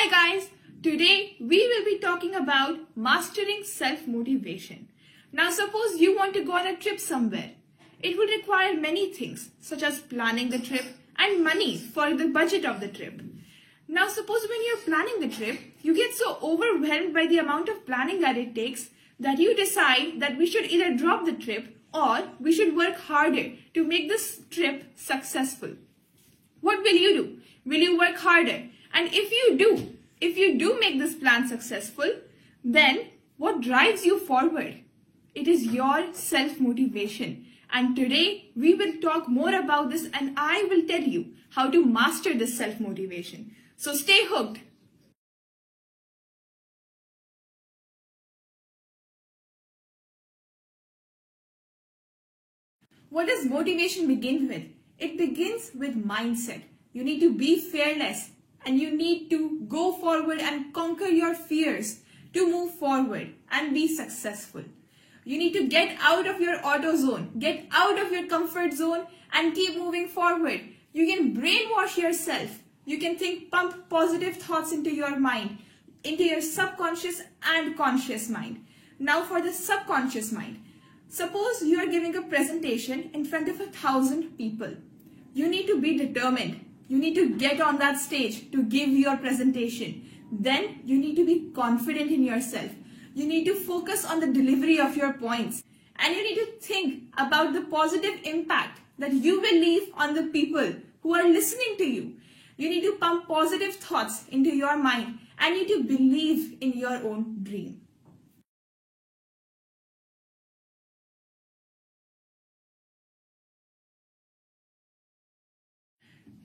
Hi guys, today we will be talking about mastering self-motivation. Now suppose you want to go on a trip somewhere. It would require many things such as planning the trip and money for the budget of the trip. Now suppose when you're planning the trip, you get so overwhelmed by the amount of planning that it takes that you decide that we should either drop the trip or we should work harder to make this trip successful. What will you do? Will you work harder? And if you do make this plan successful, then what drives you forward? It is your self-motivation. And today we will talk more about this and I will tell you how to master this self-motivation. So stay hooked. What does motivation begin with? It begins with mindset. You need to be fearless and you need to go forward and conquer your fears to move forward and be successful. You need to get out of your auto zone, get out of your comfort zone and keep moving forward. You can brainwash yourself. You can pump positive thoughts into your mind, into your subconscious and conscious mind. Now for the subconscious mind. Suppose you are giving a presentation in front of 1,000 people. You need to be determined. You need to get on that stage to give your presentation. Then you need to be confident in yourself. You need to focus on the delivery of your points. And you need to think about the positive impact that you will leave on the people who are listening to you. You need to pump positive thoughts into your mind and you need to believe in your own dream.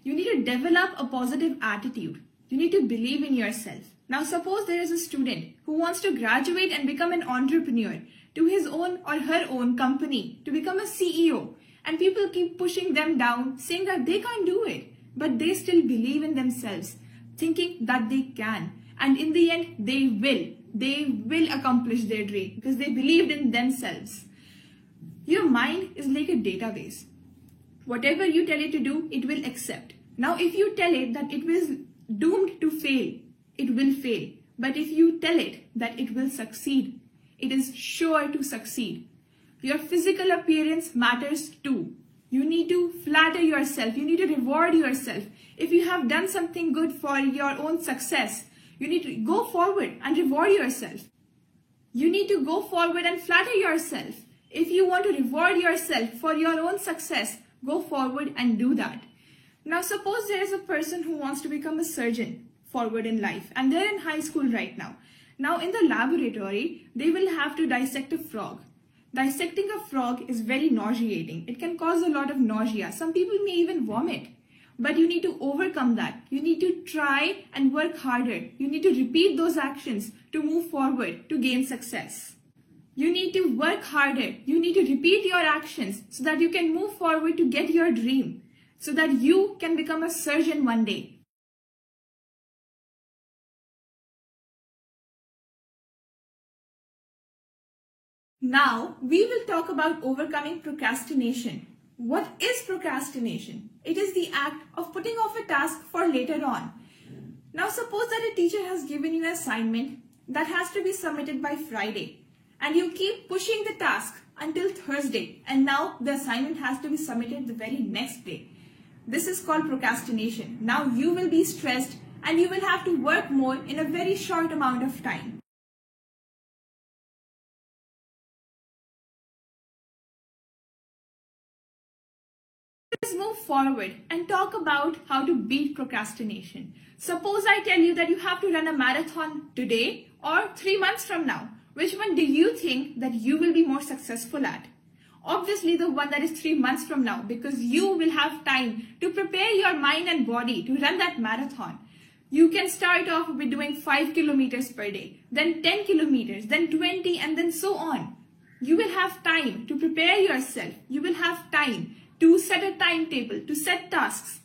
You need to develop a positive attitude. You need to believe in yourself. Now suppose there is a student who wants to graduate and become an entrepreneur to his own or her own company, to become a CEO, and people keep pushing them down saying that they can't do it, but they still believe in themselves, thinking that they can, and in the end they will accomplish their dream because they believed in themselves. Your mind is like a database. Whatever you tell it to do, it will accept. Now, if you tell it that it was doomed to fail, it will fail. But if you tell it that it will succeed, it is sure to succeed. Your physical appearance matters too. You need to flatter yourself. You need to reward yourself. If you have done something good for your own success, you need to go forward and reward yourself. You need to go forward and flatter yourself. If you want to reward yourself for your own success, go forward and do that. Now suppose there is a person who wants to become a surgeon forward in life and they're in high school right now. Now in the laboratory, they will have to dissect a frog. Dissecting a frog is very nauseating. It can cause a lot of nausea. Some people may even vomit. But you need to overcome that. You need to try and work harder. You need to repeat those actions to move forward, to gain success. You need to work harder. You need to repeat your actions so that you can move forward to get your dream, so that you can become a surgeon one day. Now, we will talk about overcoming procrastination. What is procrastination? It is the act of putting off a task for later on. Now, suppose that a teacher has given you an assignment that has to be submitted by Friday. And you keep pushing the task until Thursday and now the assignment has to be submitted the very next day. This is called procrastination. Now you will be stressed and you will have to work more in a very short amount of time. Let's move forward and talk about how to beat procrastination. Suppose I tell you that you have to run a marathon today or 3 months from now. Which one do you think that you will be more successful at? Obviously the one that is 3 months from now, because you will have time to prepare your mind and body to run that marathon. You can start off with doing 5 kilometers per day, then 10 kilometers, then 20 and then so on. You will have time to prepare yourself. You will have time to set a timetable, to set tasks.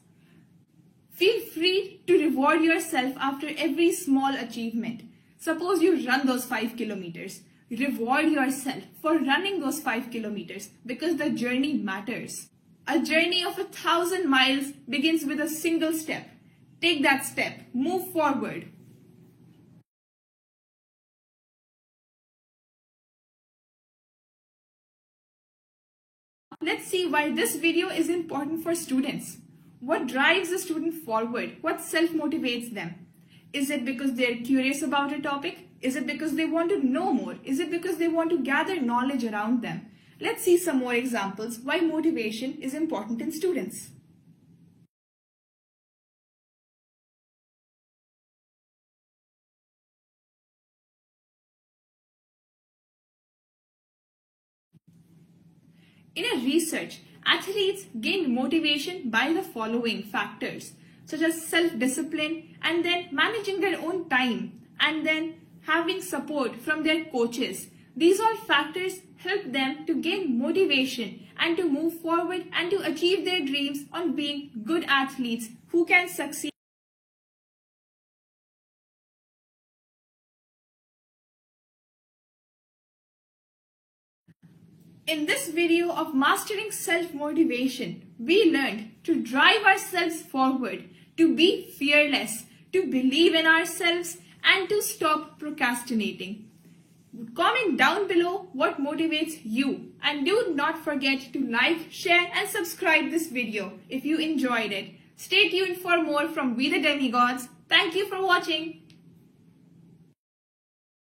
Feel free to reward yourself after every small achievement. Suppose you run those 5 kilometers. Reward yourself for running those 5 kilometers because the journey matters. A journey of 1,000 miles begins with a single step. Take that step. Move forward. let's see why this video is important for students. What drives a student forward? What self-motivates them? Is it because they're curious about a topic? Is it because they want to know more? Is it because they want to gather knowledge around them? Let's see some more examples why motivation is important in students. In a research, athletes gained motivation by the following factors, such as self-discipline and then managing their own time and then having support from their coaches. These all factors help them to gain motivation and to move forward and to achieve their dreams on being good athletes who can succeed. In this video of Mastering Self-Motivation, we learned to drive ourselves forward, to be fearless, to believe in ourselves, and to stop procrastinating. Comment down below what motivates you, and do not forget to like, share and subscribe this video if you enjoyed it. Stay tuned for more from We the Demigods. Thank you for watching.